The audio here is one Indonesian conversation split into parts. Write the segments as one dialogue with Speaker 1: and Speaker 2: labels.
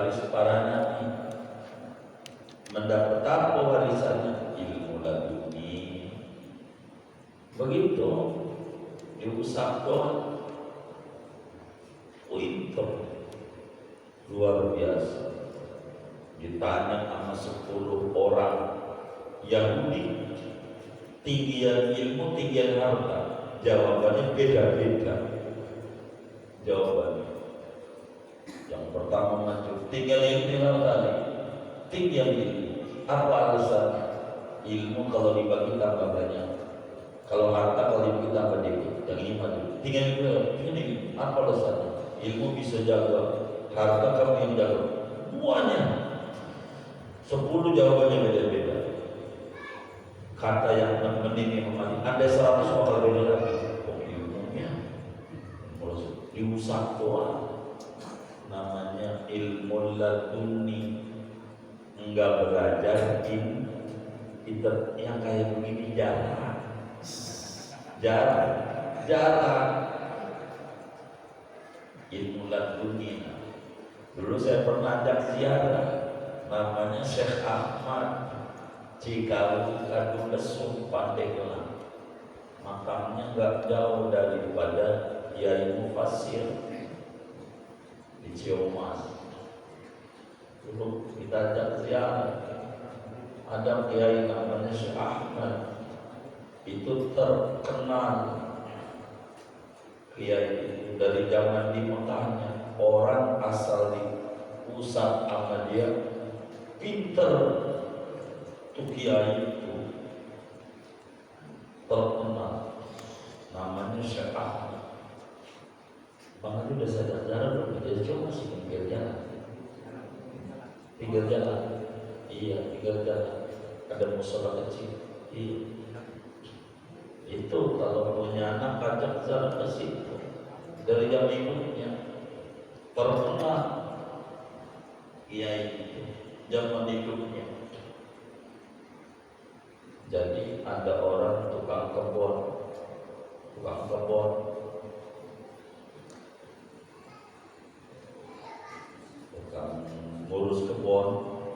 Speaker 1: pewaris para nabi. Mendapat apa warisannya? Ilmu laduni. Begitu diusap doang. Itu luar biasa. Ditanya sama 10 orang Yahudi, tinggian ilmu, tinggian harta, jawabannya beda-beda. Jawabannya yang pertama maju, tinggian ilmu tadi, tinggian ilmu. Apa alasannya? Ilmu kalau dibagi tambah banyak, kalau harta kalau dibagi tambah dikit. Yang ini maju, tinggian ilmu. Ini apa alasannya? Ilmu bisa jaga, harta kamu yang jaga. Semuanya 10 jawabannya beda-beda. Kata yang menini memahami, ada 100 bakal beda lagi. Oh, ilmunya diusap doang. Namanya ilmu laduni. Enggak belajar kita yang kayak begini jarang. Ilmu laduni. Dulu saya pernah ajak ziarah, namanya Syekh Ahmad Cikalu Kadu Lesung Pandeglang. Makamnya nggak jauh daripada Kiai Mufassir di Ciamas. Dulu kita ajak ziarah, ada Kiai namanya Syekh Ahmad, itu terkenal Kiai itu dari zaman di Mekahnya. Orang asal diusap sama dia, pinter tuh Kiai itu, terkenal, namanya Syekh Ahmad. Bang Ali udah sadar belum? Dia cuma masih pinggir jalan. Iya, pinggir jalan. Ada musola kecil. Iya. Itu kalau punya anak ajak jalan ke situ. Dari jam minggunya terkenal Kiai itu zaman hidupnya. Jadi ada orang tukang kebun, tukang ngurus kebun,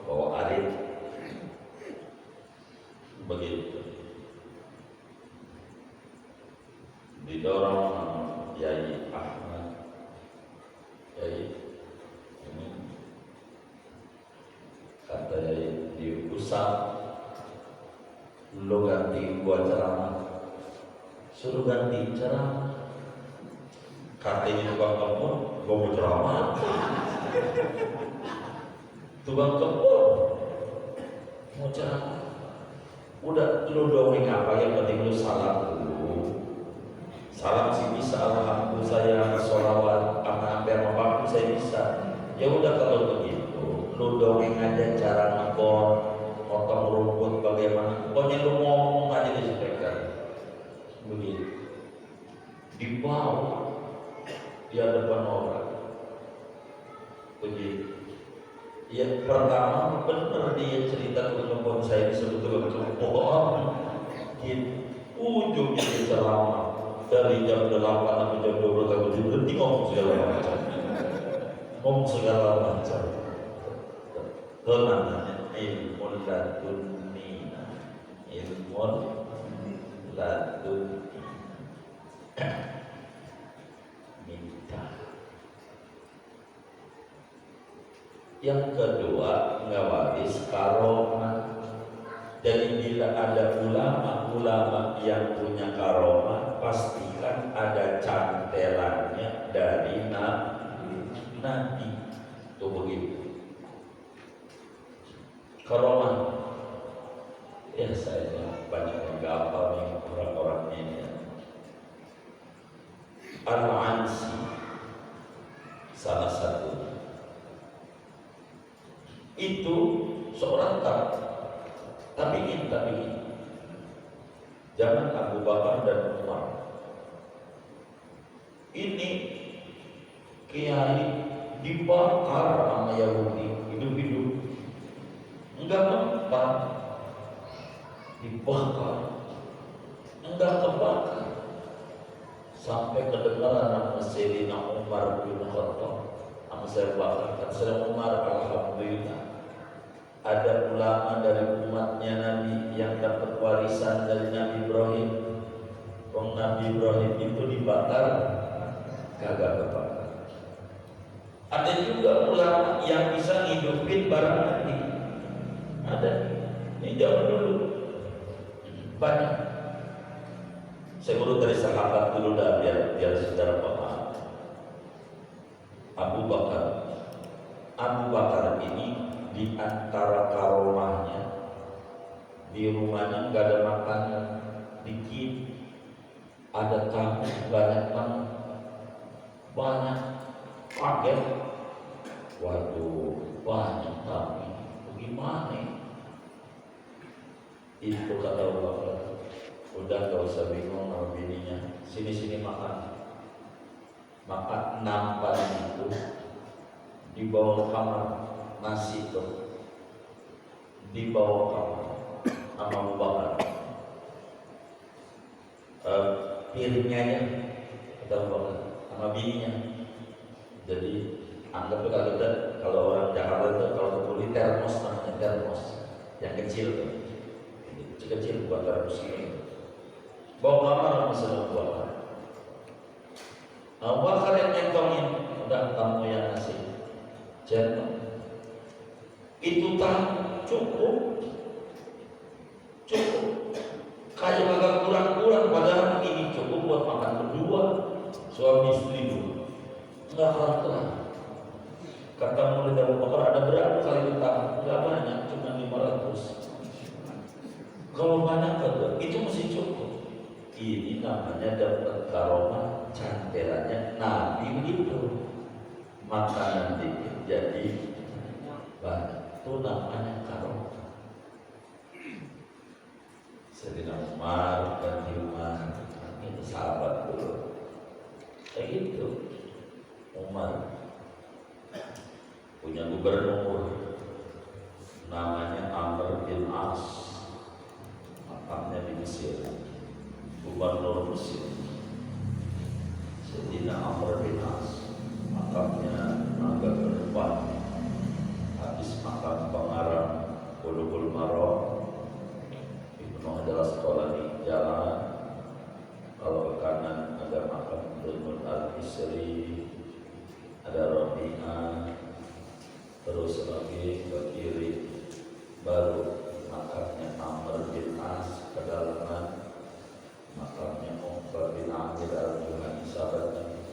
Speaker 1: bawa arit, begitu. Didorong Kiai Ahmad, Kiai ini kata Kiai diusap, lo ganti buat ceramah, suruh ganti ceramah. Katanya tukang kebun, gua mau ceramah. Tukang kebun mau ceramah, udah lu dongeng apa yang penting lu salam dulu. Salam sih bisa, alhamdulillah saya sholawat sama hampir apapun saya bisa. Ya udah kalau begitu, lu dongeng aja cara ngekon, potong rumput bagaimana. Pokoknya lu ngomong aja di speaker. Begitu. Dibawa di hadapan orang. Begitu. Ya pertama benar dia cerita ke teman saya disebut bohong. Gitu. Ujungnya dia ceramah. Dari jam 8 sampai jam 12 aku berhenti ngomong segala macam. Itu namanya ilmu laduni. Minta. Yang kedua, ngawaris karomah. Jadi bila ada ulama yang punya karomah, pastikan ada cantelannya dari Nabi. Itu begitu. Karomah. Ya saya banyak yang hafal nih orang-orang ini. Al-Ansi salah satu. Itu seorang tabi'in. Zaman Abu Bakar dan Umar. Ini kiai dibakar sama Yahudi hidup-hidup. Enggak mempan, dibakar, enggak kebakar. Sampai kedengaran nama Sayyidina Umar bin Khattab. Sama saya bakar, kan Sayyidina Umar kita. Ada ulama dari umatnya Nabi yang dapat warisan dari Nabi Ibrahim. Wong Nabi Ibrahim itu dibakar, kagak kebakar. Ada juga ulama yang bisa ngidupin barang mati. Ada. Ini zaman dulu banyak. Saya urut dari sahabat dulu dah biar saudara paham. Abu Bakar ini di antara karomahnya, di rumahnya nggak ada makanan, dikit, ada tamu banyak banget, kaget, waduh banyak tamu, bagaimana? Itu kata Abu Bakar, udah gak usah bingung sama bininya, sini makan 6 paling itu di bawah kamar, nasi itu di bawah kamar sama Abu Bakar. Piringnya ya kata Abu Bakar sama bininya. Jadi anggap kalau orang Jakarta itu kalau kebuli termos, namanya termos yang kecil tuh, kecil buat termos ini. Bawa kamar sama Abu Bakar. Abu Bakar yang nyentongin, udah kamu yang ngasih. Jatuh. Itu tahu cukup. Kayak agak kurang-kurang, padahal ini cukup buat makan berdua, suami istri dulu. Enggak kalah. Kata murid Abu Bakar, ada berapa kali utang? Enggak banyak, cuma 500. Kalau banyak kagak, itu mesti cukup. Ini namanya dapat karomah, cantelannya Nabi begitu. Makanan dikit jadi banyak, itu namanya karomah. Sayyidina Umar dan Umar itu sahabat dulu. Kayak gitu. Umar punya gubernur namanya Amr bin As, makamnya di Mesir. Gubernur Mesir Sayyidina Amr bin As, makamnya agak ke depan. Habis makam pengarang Bulughul Maram, Ibnu adalah sekolah di jalan. Kalau ke kanan ada makam Ibnu Al-Isri, ada Rabi'ah, terus lagi ke kiri baru makamnya Amr bin As, kedalaman makamnya Uqbah bin Amir al-Juhani, sahabat Nabi.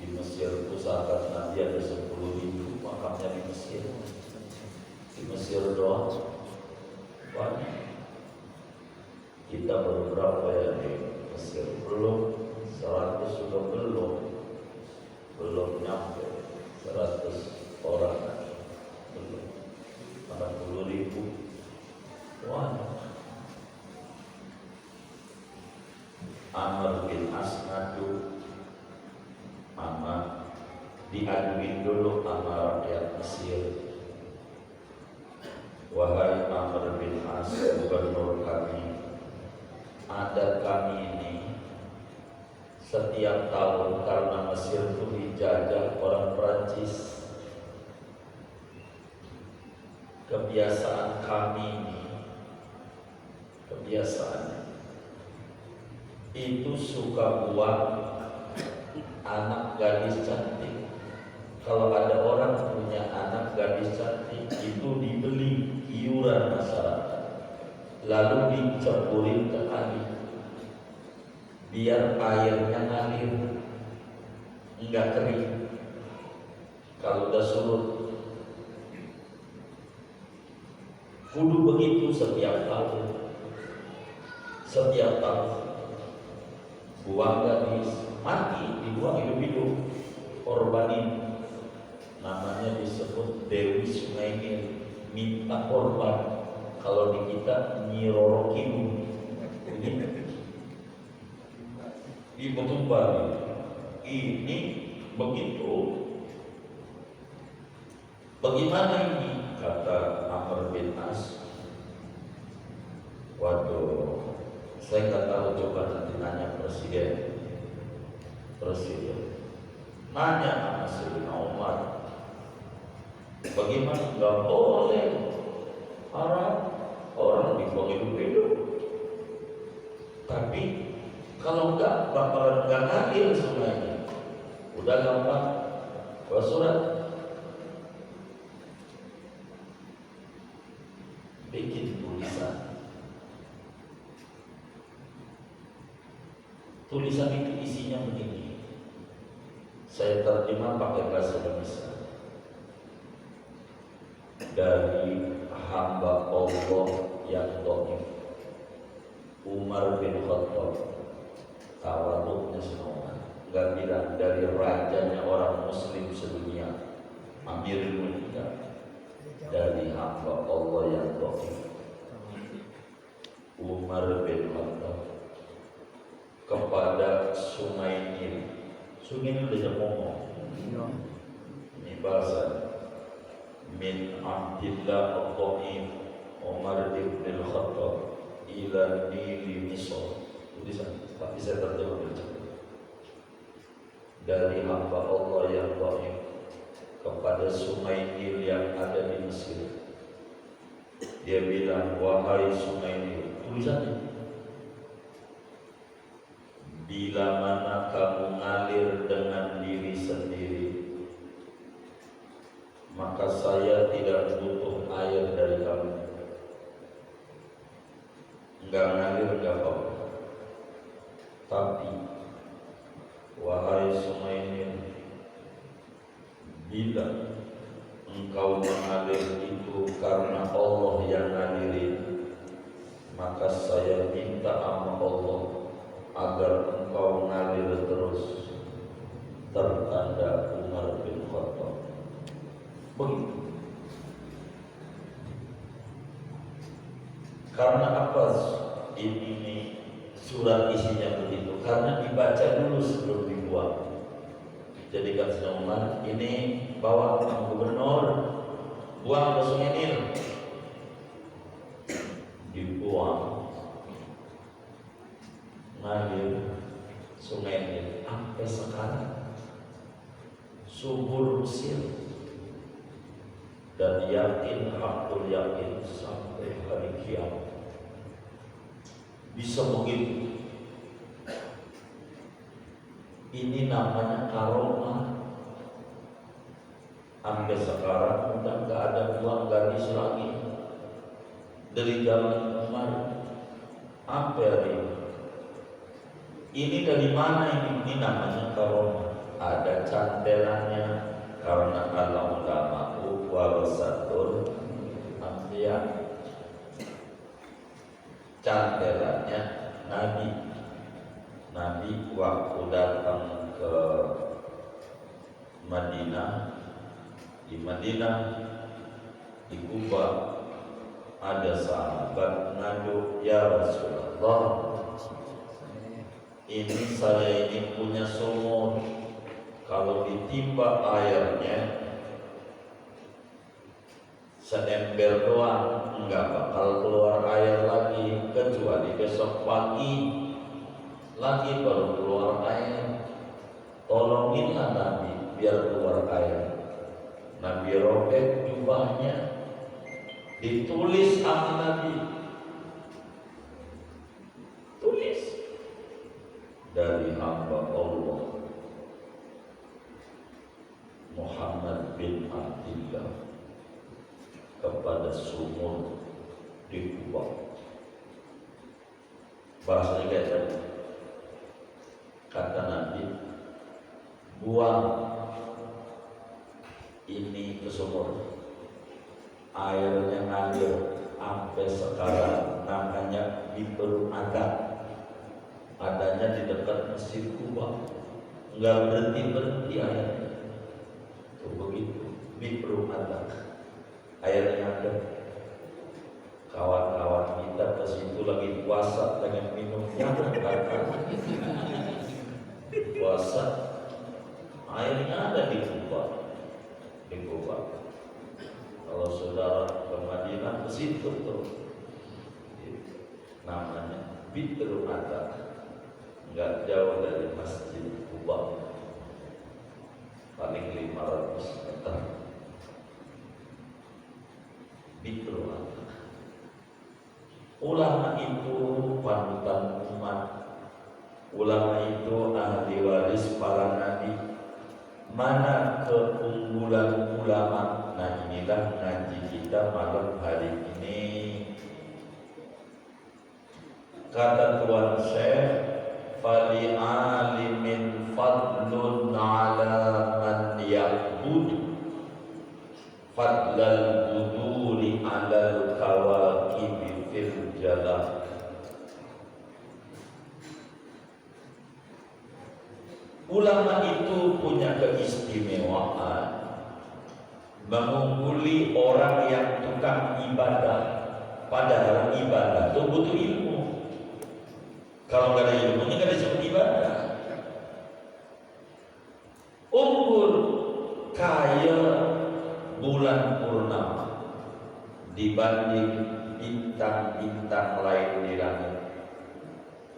Speaker 1: Di Mesir itu sahabat Nabi ada 10.000 makamnya di Mesir. Di Mesir doang banyak. Kita baru berapa ya di Mesir? Belum 100 sudah belum nyampe 100 orang, belum 80.000. Wah, Amr bin As ngadu sama diaduin dulu sama rakyat Mesir. Wahai Amr bin As, gubernur kami, adat kami ini setiap tahun karena Mesir itu dijajah orang Perancis. Kebiasaan kami ini, kebiasaannya itu suka buang anak gadis cantik. Kalau ada orang punya anak gadis cantik, itu dibeli iuran masyarakat, lalu diceburin ke kali biar airnya ngalir, enggak kering. Kalau udah surut, kudu begitu setiap tahun. Buang gadis mati, dibuang hidup-hidup, korbanin. Namanya disebut Dewi Sungai Nil, minta korban. Kalau di kita nyirorokin, di Betumbal ini begitu. Bagaimana ini? Kata Amr bin As, waduh, saya nggak tahu, coba nanti nanya presiden. Nanya sama Sayyidina Umar, Bagaimana? Nggak boleh. Haram. Orang dibuang hidup-hidup. Tapi kalau enggak bakalan nggak ngalir sungainya. Udah gampang. Bawa surat. Bikin tulisan. Tulisan itu isinya begini. Saya terjemah pakai bahasa Indonesia. Dari hamba Allah yang dhaif, Umar bin Khattab, tawaduknya semua. Enggak bilang dari rajanya orang Muslim sedunia, Amirul Mukminin, dari hamba Allah yang dhaif, Umar bin Khattab, kepada Sungai Nil. Sungai Nil udah ngomong. Ini bahasa min Abdillah al-Dhaif Umar bin Khattab ila Nil Misr. Tulisan, tapi saya terjemah dari hamba Allah yang dhaif kepada Sungai Nil yang ada di Mesir. Dia bilang, wahai Sungai Nil, tulisannya, bila mana kamu ngalir dengan diri sendiri, maka saya tidak butuh air dari kamu. Enggak ngalir enggak apa-apa. Tapi wahai Sungai Nil, bila engkau mengalir itu karena Allah yang ngalirin, maka saya minta sama Allah agar engkau ngalir terus. Tertanda Umar bin Khattab. Begitu. Karena apa ini surat isinya begitu? Karena dibaca dulu sebelum dibuang. Jadi kan Umar ini bawa gubernur buang ke Sungai Nil, dibuang ngalir Sungai Nil sampai sekarang subur Mesir. Dan yakin, hakul yakin sampai hari kiamat bisa begitu. Ini namanya karomah. Sampai sekarang udah gak ada buang gadis lagi. Dari zaman Umar sampai hari ini. Ini dari mana ini? Ini namanya karomah. Ada cantelannya karena Allah ulama warasatul anbiya. Cantelannya Nabi waktu datang ke Madinah, di Madinah di Kuba ada sahabat ngadu, ya Rasulullah, ini saya ini punya sumur, kalau ditimpa airnya seember doang, enggak bakal keluar air lagi, kecuali besok pagi lagi baru keluar air. Tolonginlah Nabi biar keluar air. Nabi robek jubahnya, ditulis sama Nabi, tulis dari hamba Allah Muhammad bin Abdillah kepada sumur di Kuba. Bahasanya kayak tadi. Kata Nabi, buang ini ke sumur, airnya ngalir sampai sekarang, namanya Biber Adat, adanya di dekat Mesir Kuba, nggak berhenti airnya. Itu begitu, Biber Adat, airnya ada. Kawan-kawan kita ke situ lagi puasa, pengen minum, jangan puasa, airnya ada di Kuba. Kalau saudara ke Madinah ke situ tuh, namanya Bitter Adat, nggak jauh dari Masjid Kuba, paling 500 meter. Bid'ah. Ulama itu panutan umat. Ulama itu ahli waris para nabi. Mana keunggulan ulama? Nah, inilah ngaji kita malam hari ini. Kata Tuan Syekh, fali alimin fadlun ala man ya'bud fadlal buduri alal kawakibi fil jalan. Ulama itu punya keistimewaan mengungguli orang yang tukang ibadah. Padahal ibadah itu butuh ilmu. Kalau nggak ada ilmunya nggak disebut ibadah. Unggul kaya bulan purnama dibanding bintang-bintang lain di langit.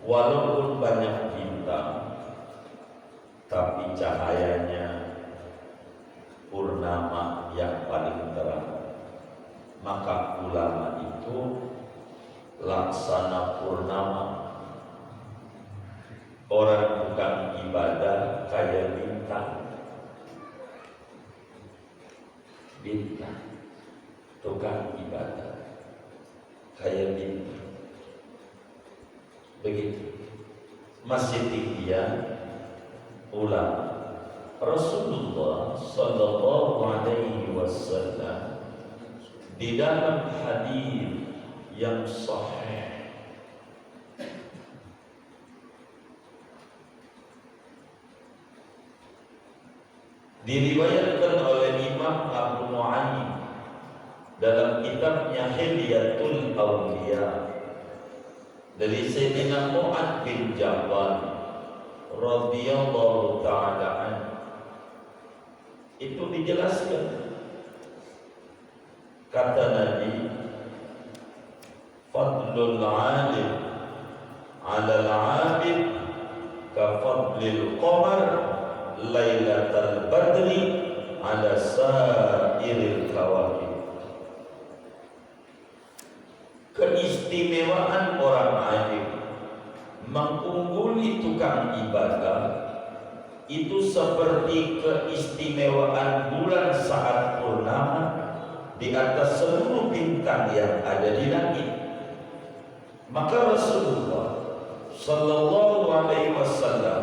Speaker 1: Walaupun banyak bintang, tapi cahayanya purnama yang paling terang. Maka ulama itu laksana purnama. Orang tukang ibadah kayak bintang. Bintang tukang ibadah kayak bintang. Begitu. Masih tinggian ulama. Rasulullah sallallahu alaihi wasallam di dalam hadis yang sahih diriwayatkan oleh Imam Abu Nu'aim dalam kitabnya Hilyatul Awliya dari Sayyidina Mu'ad bin Jabal radhiyallahu ta'ala anhu. Itu dijelaskan, kata Nabi, fadlul alim ala al-abid ka fadlil qamar lailatal badri ala sairil kawakib. Keistimewaan orang alim mengungguli tukang ibadah itu seperti keistimewaan bulan saat purnama di atas seluruh bintang yang ada di langit. Maka Rasulullah sallallahu alaihi wasallam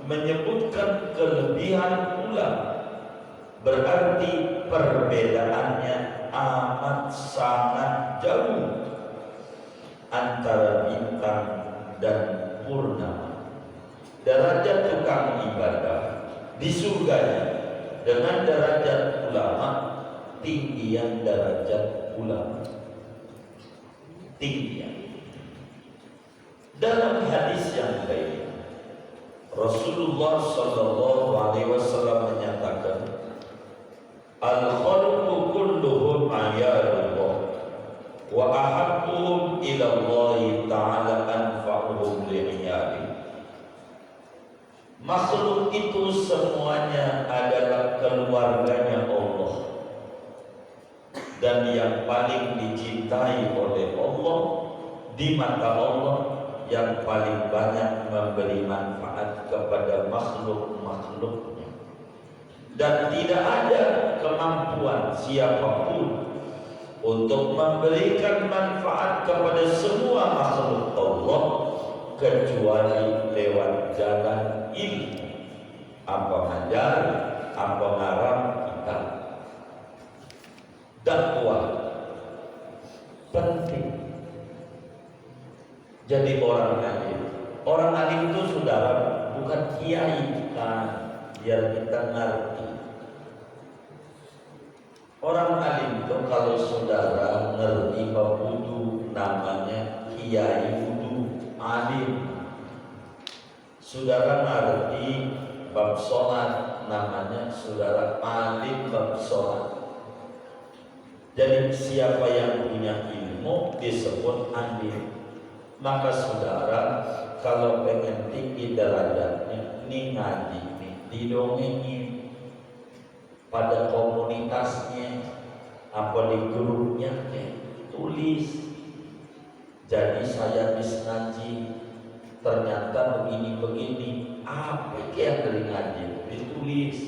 Speaker 1: menyebutkan kelebihan ulama, berarti perbedaannya amat sangat jauh antara bintang dan purnama. Derajat tukang ibadah di surganya dengan derajat ulama, tinggian derajat ulama, tinggian. Dalam hadis yang lain Rasulullah sallallahu alaihi wasallam menyatakan, al-khalqu kulluhum ayalullah wa ahabbuhum ila Allah ta'ala anfa'uhum li'iyali. Makhluk itu semuanya adalah keluarganya Allah, dan yang paling dicintai oleh Allah di mata Allah, yang paling banyak memberi manfaat kepada makhluk-makhluknya. Dan tidak ada kemampuan siapapun untuk memberikan manfaat kepada semua makhluk Allah kecuali lewat jalan ilmu. Apa ngajar, apa ngarang kita. Dakwah penting. Jadi orang alim. Orang alim itu saudara bukan kiai, bukan, biar kita ngerti. Orang alim itu kalau saudara ngerti bab wudu namanya kiai wudu, alim. Saudara ngerti bab sholat namanya saudara alim bab sholat. Jadi siapa yang punya ilmu disebut alim. Maka saudara kalau pengen tinggi derajatnya, ini ngaji, ini didongengin pada komunitasnya, apa di grupnya tulis. Jadi saya habis ngaji ternyata begini-begini, apa yang dari ngaji ditulis.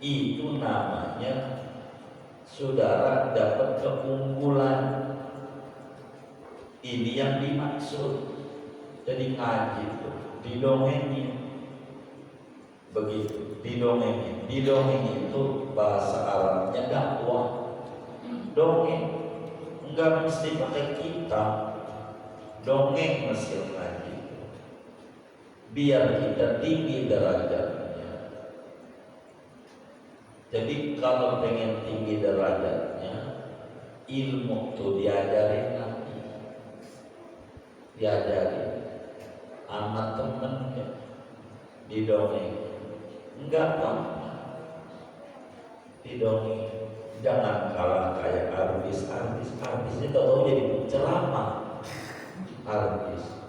Speaker 1: Itu namanya saudara dapat keunggulan. Ini yang dimaksud. Jadi ngaji itu didongengin begitu, didongengin. Didongeng itu bahasa Arabnya dakwah. Dongeng enggak mesti pakai kitab, dongeng mesti ngaji biar kita tinggi derajatnya. Jadi kalau pengen tinggi derajatnya, ilmu tuh diajarin nanti, diajarin sama temennya, didongeng. Enggak apa-apa didongeng, jangan kalah kayak artis itu tahu jadi ceramah artis.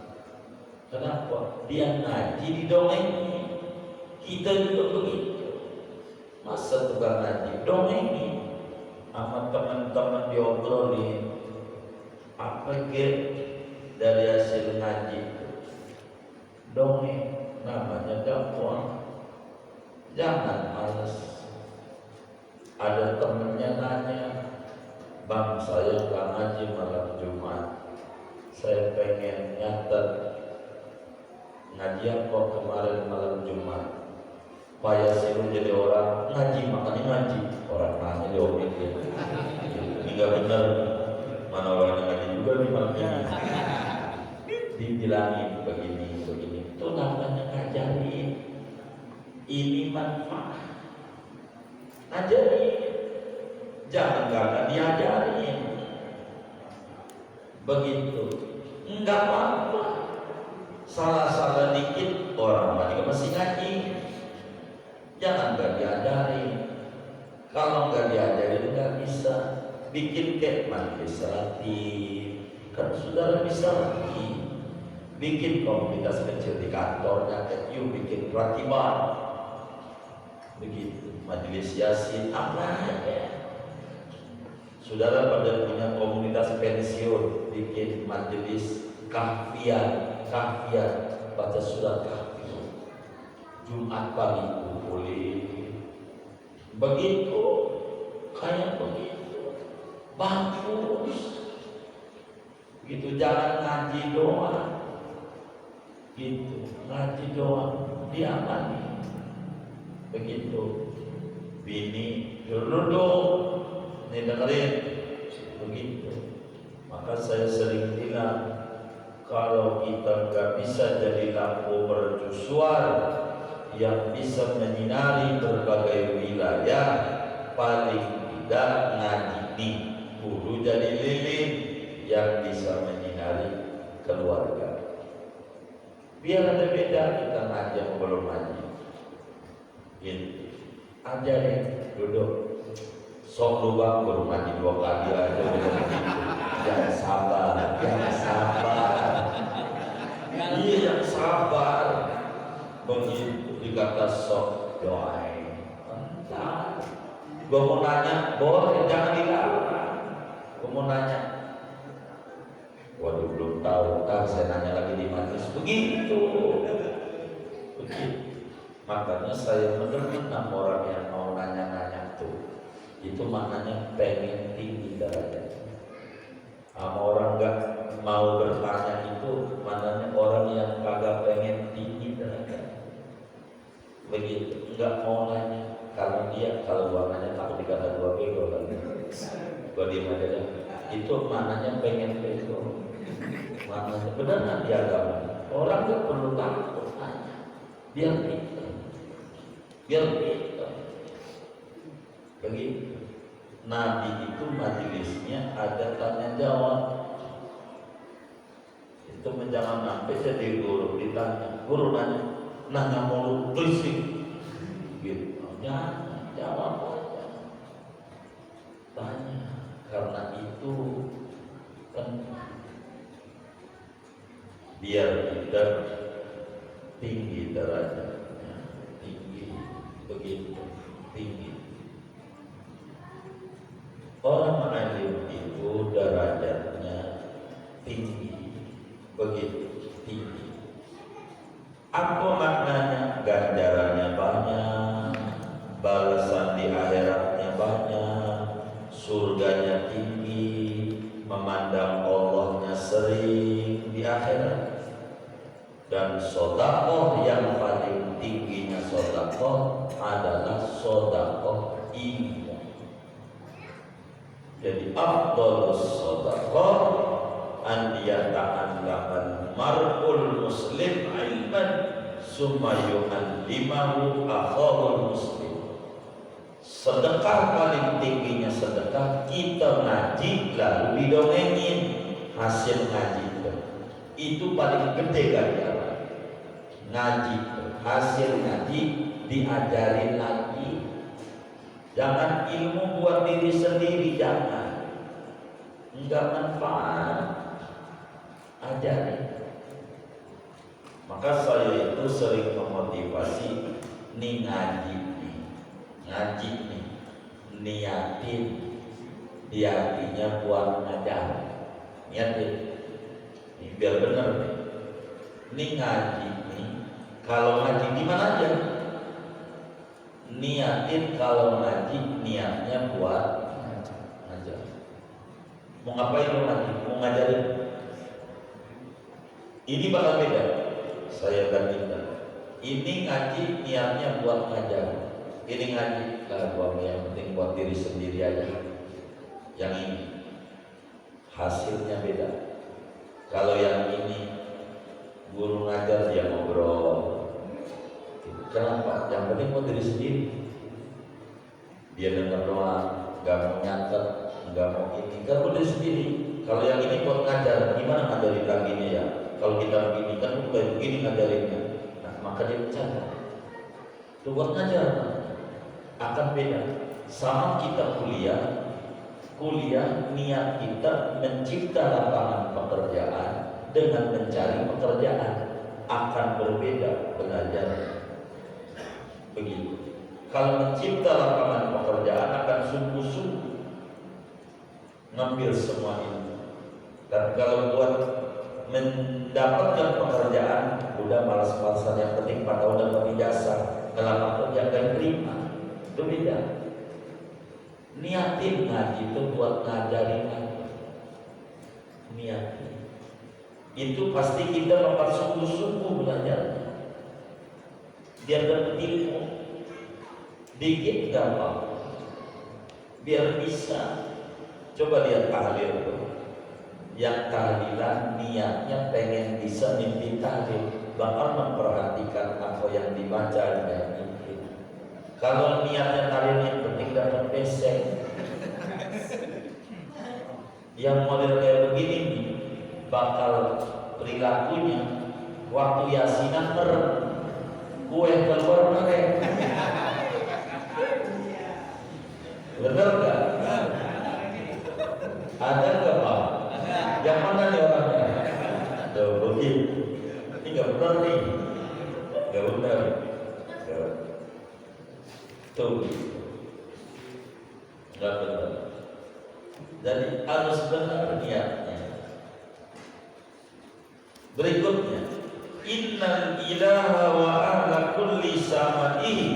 Speaker 1: Kenapa? Dia ngaji didongengin. Kita juga begitu. Masa tukang ngaji dongengin, sama teman-teman diobrolin apa dari hasil ngaji dongeng, namanya dakwah. Jangan malas. Ada temennya nanya, bang saya nggak ngaji malam Jumat, saya pengen nyatet ngaji apa kemarin malam Jumat. Payah sih jadi orang ngaji, makanya ngaji. Orang nanya diomelin, ini nggak benar. Mana orang ngaji juga nih malam ini. Dibilangin begini. Itu namanya ngajarin. Ini manfaat. Ajarin, jangan karena diajarin begitu. Enggak apa-apa, salah-salah dikit orang juga masih ngaji. Jangan gak diajarin. Kalau nggak diajarin nggak bisa. Bikin kayak majelis ratib, kan saudara bisa lagi. Bikin komunitas kecil di kantornya, kayak yuk bikin ratiban begitu, majelis yasin apa aja. Saudara pada punya komunitas pensiun, bikin majelis kahfiah, baca surat kahfi Jumat pagi boleh. Begitu, kayak begitu, bagus. Gitu, jangan ngaji doang. Gitu, ngaji doang diamani. Begitu, bini duduk, nih dengerin, begitu. Maka saya sering bilang, kalau kita nggak bisa jadi lampu mercusuar yang bisa menyinari berbagai wilayah, paling tidak ngaji nih kudu jadi lilin yang bisa menyinari keluarga. Biar ada beda kita ngaji yang belum ngaji. Gitu. Ajarin, duduk. Sok lu bang, baru ngaji 2 kali aja. Jangan sabar, jangan sabar. Iya, yang sabar. Begitu dikata sok doain. Entar. Gua mau nanya, boleh jangan dilarang. Gua mau nanya. Waduh belum tahu, saya nanya lagi di majelis. Begitu. Makanya saya mendengar orang yang mau nanya-nanya tuh, itu maknanya pengen tinggi derajat. Sama orang nggak mau bertanya itu maknanya orang yang kagak pengen tinggi derajat. Begitu, nggak mau nanya karena dia kalau gua nanya takut dikata gua bego kan. Gua diem aja dah. Itu maknanya pengen bego. Maknanya benar nggak di agama? Orang nggak perlu takut nanya, biar pintar. Begitu. Nabi itu majelisnya ada tanya jawab. Itu jangan sampai jadi guru ditanya, guru nanya mulu berisik. Gitu. Jangan jawab aja. Tanya, karena itu kan biar kita tinggi derajatnya, tinggi begitu tinggi. Orang memandang Allahnya sering di akhirat. Dan sedekah yang paling tingginya sedekah adalah sedekah ilmu. Jadi afdhalus sedekah an yata'allamal mar'ul muslim ilman summa yu'allimahu akhahul muslim. Sedekah paling tingginya sedekah kita ngaji lalu didongengin hasil ngaji itu paling gede ganjaran. Ngaji hasil ngaji diajarin lagi. Jangan ilmu buat diri sendiri, jangan, enggak manfaat, ajarin. Maka saya itu sering memotivasi nih ngaji nih, niatin di hatinya buat ngajar, niatin ini biar benar nih. Ini ngaji nih, kalau ngaji di mana aja, niatin kalau ngaji niatnya buat ngajar. Mau ngapain lo ngaji? Mau ngajarin? Ini bakal beda. Saya bandingkan. Ini ngaji niatnya buat ngajar. Ini ngaji yang penting buat diri sendiri aja. Yang ini hasilnya beda. Kalau yang ini guru ngajar dia ngobrol. Kenapa? Yang penting buat diri sendiri. Dia dengar doang, nggak mau nyatet, nggak mau ini. Kan buat diri sendiri. Kalau yang ini buat ngajar, gimana ngajarin laginya ya? Kalau kita begini kan kayak begini ngajarinnya. Nah, maka dia bercanda. Itu buat ngajar akan beda. Sama kita kuliah niat kita mencipta lapangan pekerjaan dengan mencari pekerjaan akan berbeda belajar. Begitu. Kalau mencipta lapangan pekerjaan akan sungguh-sungguh ngambil semua ini. Dan kalau buat mendapatkan pekerjaan udah malas-malasan, yang penting 4 tahun dapat ijazah, ngelamar kerja dan terima. Itu beda. Niatin ngaji itu buat ngajarin lagi. Niatin. Itu pasti kita bakal sungguh-sungguh belajar. Biar dapat ilmu. Dikit gampang. Biar bisa. Coba lihat tahlil tuh. Yang tahlilan niatnya pengen bisa mimpi tahlil, bakal memperhatikan apa yang dibaca dan mimpi. Kalau niatnya tahlil yang penting dapat besek, yang model kayak begini nih, bakal perilakunya waktu yasinan merem, kue keluar merem. Bener gak? Ada gak Pak? Yang mana nih orangnya? Tuh begitu. Ini gak benar nih. Gak benar. Tuh gak benar. Jadi harus benar niatnya. Berikutnya, innal ilaha wa ala kulli sama'ihi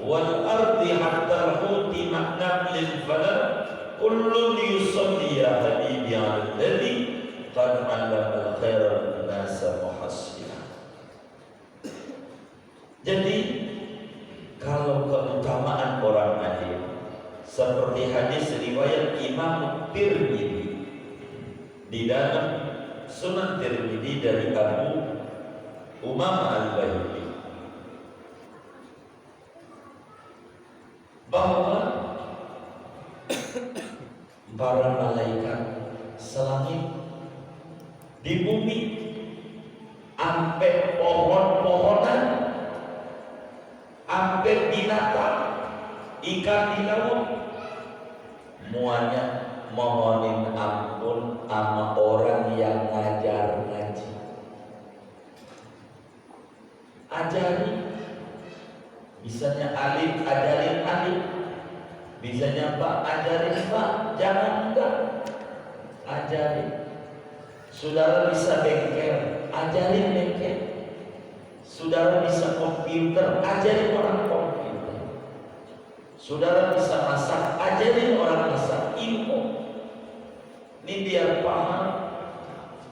Speaker 1: wal ardi hatta huti maknam lil falak kullun yusalli ya habibi alladhi qad allama al-khairan nasa muhassina. Jadi kalau keutamaan orang alim seperti hadis riwayat Imam Tirmidzi di dalam Sunan Tirmidzi dari Abu Umamah Al-Bahili, bahwa para malaikat selangit di bumi sampai pohon-pohonan, sampai binatang, ikan di laut, muanya mohonin ampun sama orang yang ngajar ngaji. Ajari, bisanya alif ajarin alif, bisanya Pak ajarin Pak, jangan enggak, ajarin. Saudara bisa bengkel, ajarin bengkel. Saudara bisa komputer, ajarin orang komputer. Saudara bisa masak, ajarin orang masak. Ilmu ini biar paham,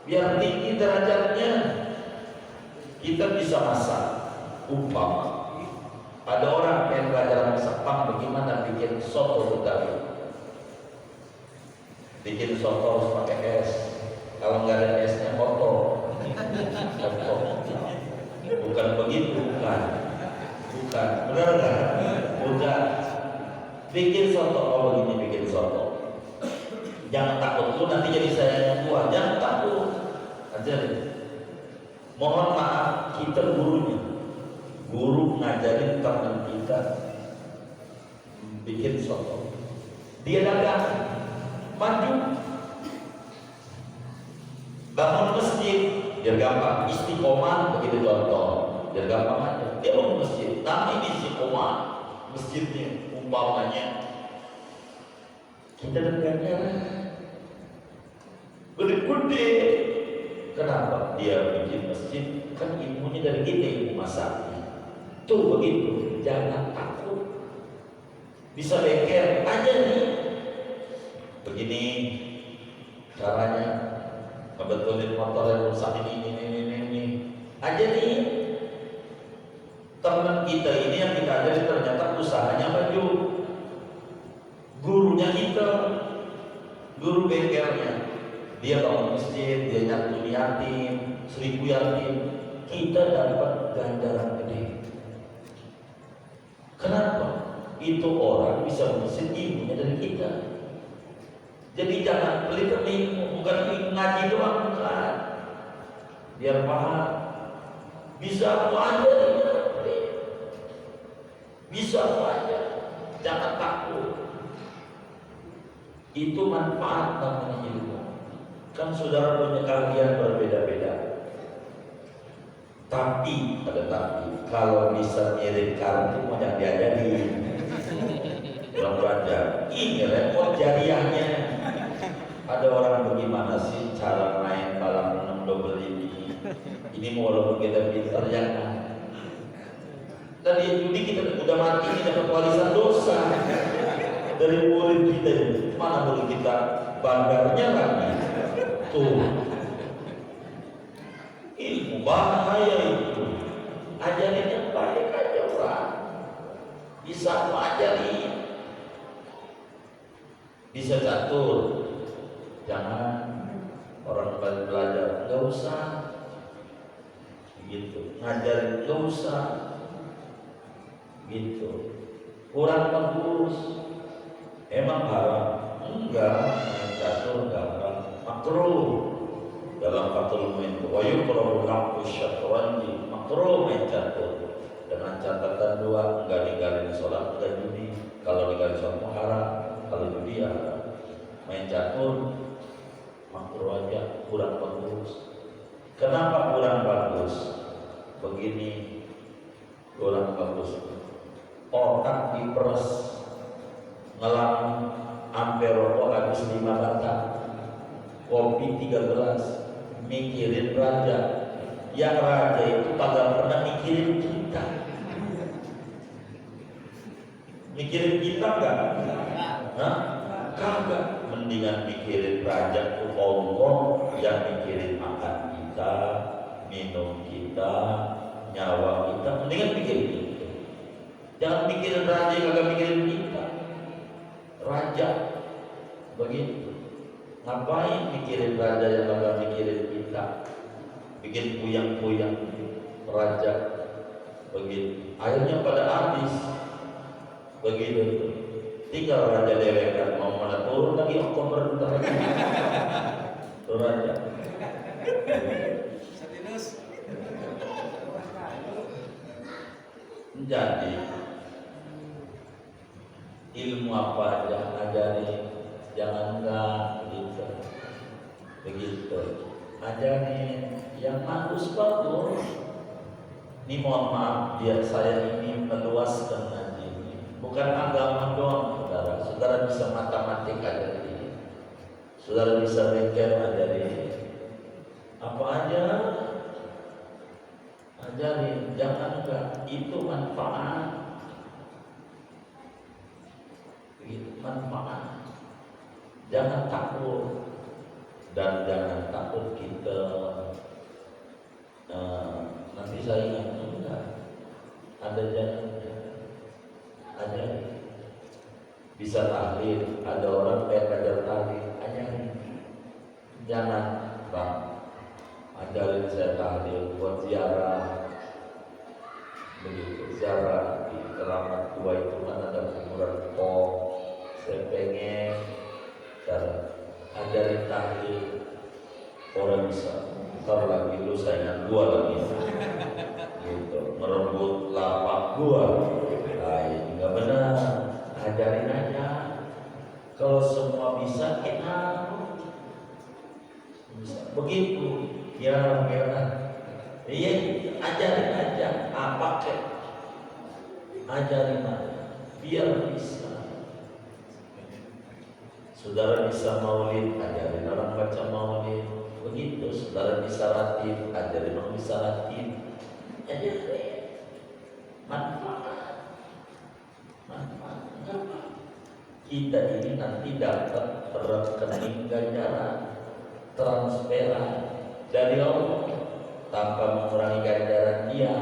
Speaker 1: biar tinggi derajatnya. Kita bisa masak. Umpama ada orang yang belajar masak pang, bagaimana bikin soto Betawi. Bikin soto harus pakai es. Kalau nggak ada esnya kotor. Bukan begitu, bukan. Benar nggak? Bukan. Bikin soto, oh begini bikin soto. Jangan takut, lu nanti jadi saya yang tua. Jangan takut. Ajarin. Mohon maaf, kita gurunya. Guru ngajarin teman kita bikin soto. Dia dagang, maju. Bangun masjid, biar gampang. Istiqomah begitu contoh, biar gampang aja. Dia bangun masjid, nama ini istiqomah masjidnya umpamanya. Kita dengarnya gede-gede. Kenapa? Dia bikin masjid, kan ilmunya dari kita, ilmu masaknya. Tuh begitu, jangan takut. Bisa bengkel aja nih. Begini caranya ngebetulin motor yang rusak ini. Aja nih. Teman kita ini yang kita ajarin ternyata usahanya maju. Gurunya kita, guru bengkelnya. Dia bangun masjid, dia nyantun yatim, 1000 yatim. Kita dapat ganjaran gede. Kenapa? Itu orang bisa mengisi ilmunya dari kita. Jadi jangan pelit ilmu, bukan ilmu ngaji doang, bukan. Biar paham. Bisa aja, bisa aja. Jangan takut. Itu manfaat namanya ilmu. Kan saudara punya keahlian berbeda-beda. Tapi, kalau bisa mirip kartu mau jangan diajarin. Belum belajar. Ini repot jariahnya. Ada orang bagaimana sih cara main balang 6 double ini? Ini walaupun kita pintar jangan. Tadi judi kita udah mati, kita dapat warisan dosa dari murid kita. Mana boleh kita bandarnya lagi? Tuh, ilmu bahaya itu. Ajarin yang baik aja orang. Bisa ajarin. Bisa catur. Jangan orang belajar, nggak usah. Gitu, ngajarin nggak usah. Gitu. Kurang bagus. Emang haram? Enggak, catur enggak haram. Makruh dalam fatul muin. Wa yukrahu laqu syatranji. Makruh main catur. Dengan catatan 2, enggak ninggalin sholat, enggak judi. Kalau ninggalin sholat haram, kalau judi ya main catur makruh aja, kurang bagus. Kenapa kurang bagus? Begini, kurang bagus. Otak diperes, ngelam ampe rokok habis 5 batang, kopi 3 gelas, mikirin raja. Yang raja itu kagak pernah mikirin kita. Mikirin kita enggak? Hah? Kagak. Mendingan mikirin raja tuh Hongkong, yang mikirin makan kita, minum kita, nyawa kita. Mendingan mikirin itu. Jangan mikirin raja, kagak mikirin kita. Raja begitu. Ngapain mikirin raja yang kagak mikirin kita? Bikin puyang-puyang raja begitu. Akhirnya pada habis begitu. Tinggal raja derekan, mau mana turun lagi Oktober bentar lagi. Turun raja. Jadi ilmu apa aja ajarin, jangan enggak gitu. Begitu. Ajarin yang bagus. Ini mohon maaf, biar saya ini meluaskan ngaji ini. Bukan agama doang, saudara. Saudara bisa matematik ajarin. Saudara bisa bengkel ajarin. Apa aja ajarin, jangan enggak. Itu manfaat. Begitu, manfaat. Jangan takut. dan jangan takut kita nanti saya ingat enggak ada ada bisa tahlil, ada orang pengen belajar tahlil, ajarin. Jangan bang, ajarin saya tahlil buat ziarah, begitu ziarah di Keramat Tua itu kan ada kuburan pok, saya pengen cara ajarin tahlil, orang bisa ntar lagi lu saingan gua lagi gitu, merebut lapak gua. Nah ini nggak benar, ajarin aja. Kalau semua bisa kita bisa begitu ya, iya ajarin aja apa kek, ajarin aja biar bisa. Saudara bisa maulid, ajarin orang baca maulid. Begitu, saudara bisa ratib, ajarin orang bisa ratib. Ajarin. Manfaat. Kita ini nanti dapat rekening ganjaran, transferan dari Allah tanpa mengurangi ganjaran dia.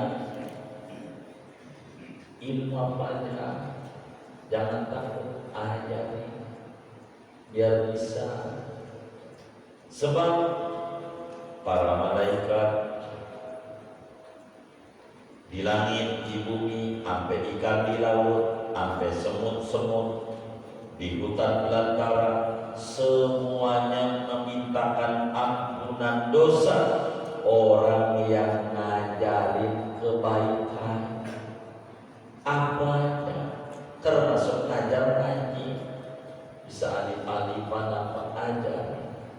Speaker 1: Ilmu apa aja, jangan takut, ajarin biar bisa. Sebab para malaikat di langit, di bumi, sampai ikan di laut, sampai semut-semut di hutan belantara, semuanya memintakan ampunan dosa orang yang ngajarin kebaikan. Apa aja, termasuk ngajar ngaji, bisa alif-alifan apa aja,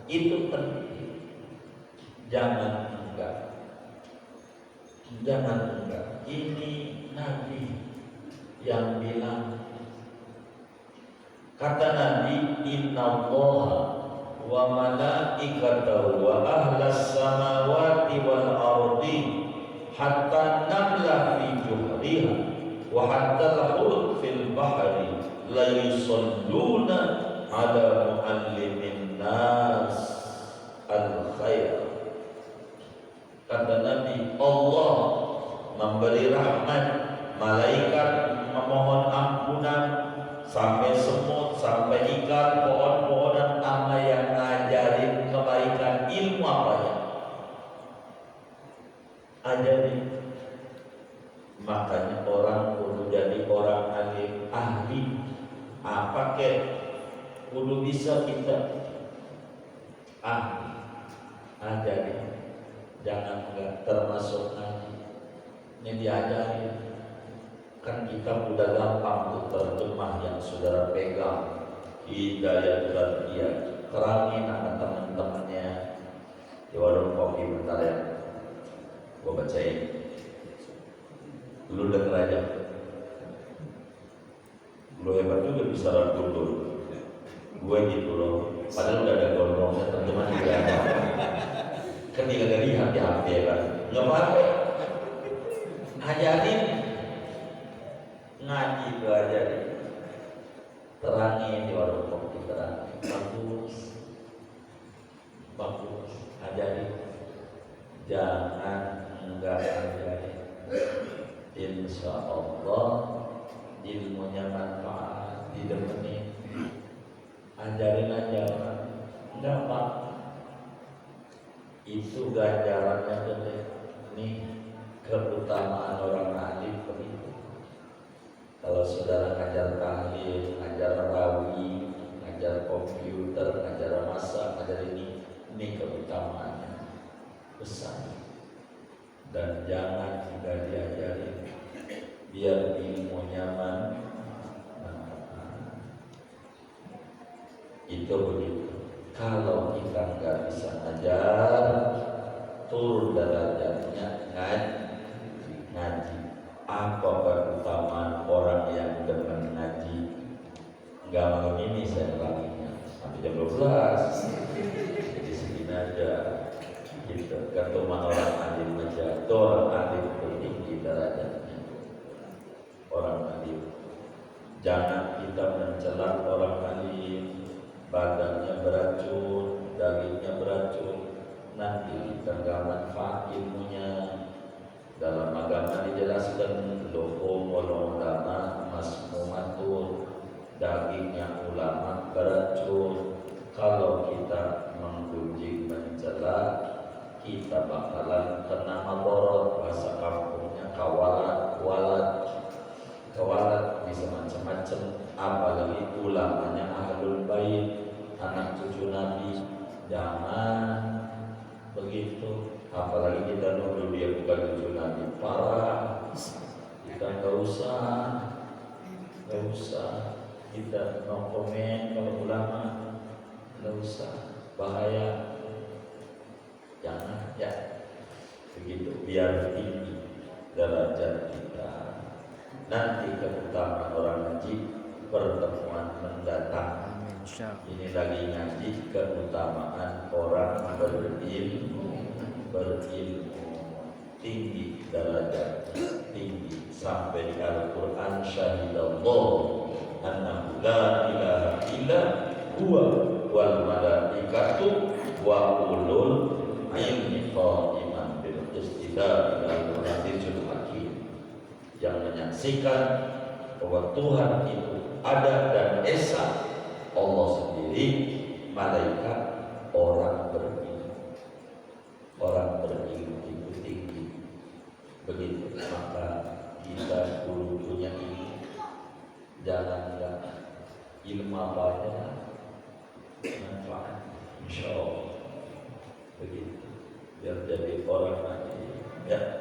Speaker 1: itu penting. Jangan enggak. Ini Nabi yang bilang, kata Nabi, innallaha wa malaikatahu wa ahlas samawati wal ardi hatta namla fi juhriha wa hatta al-hut fil bahri la yusalluna ala muallimin nas al-khair. Kata Nabi, Allah memberi rahmat, malaikat memohon ampunan, sampai semut, sampai ikan, pohon-pohonan, sama yang ngajarin kebaikan. Ilmu apa ya? Ajarin. Makanya orang kudu jadi orang alim, ahli. Apa kek? Kudu bisa kita ahli. Ajarin. Jangan enggak, termasuk ngaji. Ini diajarin. Kan kita udah gampang tuh terjemah yang saudara pegang, hidayah dia terangin sama teman-temannya di warung kopi. Bentar ya, gua bacain lu denger aja. Lu hebat juga bisa rangkul gue gitu loh, padahal udah ada gondrongnya teman-teman juga. Kan dia gak lihat di HP kan, nggak apa-apa, ajarin ngaji itu aja deh, terangin di warung kopi, terangin bagus, ajarin, jangan enggak ajarin. Insya Allah ilmunya manfaat, didemenin, ajarin aja orang, enggak apa, itu ganjarannya gede. Nih keutamaan orang alim begitu. Kalau saudara ngajar tahlil, ngajar rawi, ngajar komputer, ngajar masak, ngajar ini keutamaannya besar. Dan jangan juga diajarin biar ilmu nyaman. Itu begitu. Kalau kita nggak bisa ngajar, turun derajatnya ngaji. Apa keutamaan orang yang demen ngaji? Nggak malam ini saya ulanginya sampai jam 12. Jadi segini aja. Gitu. Keutamaan orang alim aja. Itu orang alim tinggi derajatnya. Orang alim. Jangan kita mencela orang alim, badannya beracun, dagingnya beracun, nanti kita nggak manfaat ilmunya. Dalam agama dijelaskan lohum ulama masmumatun, dagingnya ulama beracun. Kalau kita menggunjing mencela, kita bakalan kena maborot. Bahasa kampungnya kawalat, kawalat bisa macam-macam. Apalagi ulamanya ahlul bait, anak cucu Nabi. Jangan begitu. Apalagi kita nuduh dia bukan cucu Nabi, parah. Kita nggak usah kita no komen kalau ulama, nggak usah, bahaya. Jangan ya, begitu biar tinggi derajat kita. Nanti keutamaan orang ngaji pertemuan mendatang. Ini lagi ngaji keutamaan orang berilmu tinggi derajatnya, tinggi sampai di Al-Quran syahidallahu annahu la ilaha illa huwa wal malaikatu wa ulul ilmi qa'iman bil qisti la ilaha illallah hakim, yang menyaksikan bahwa Tuhan itu ada dan esa, Allah sendiri, malaikat, orang berilmu tinggi. Begitu maka kita dulu punya ilmu, jangan ilmu apa aja manfaat, insya Allah. Begitu biar jadi orang mati ya.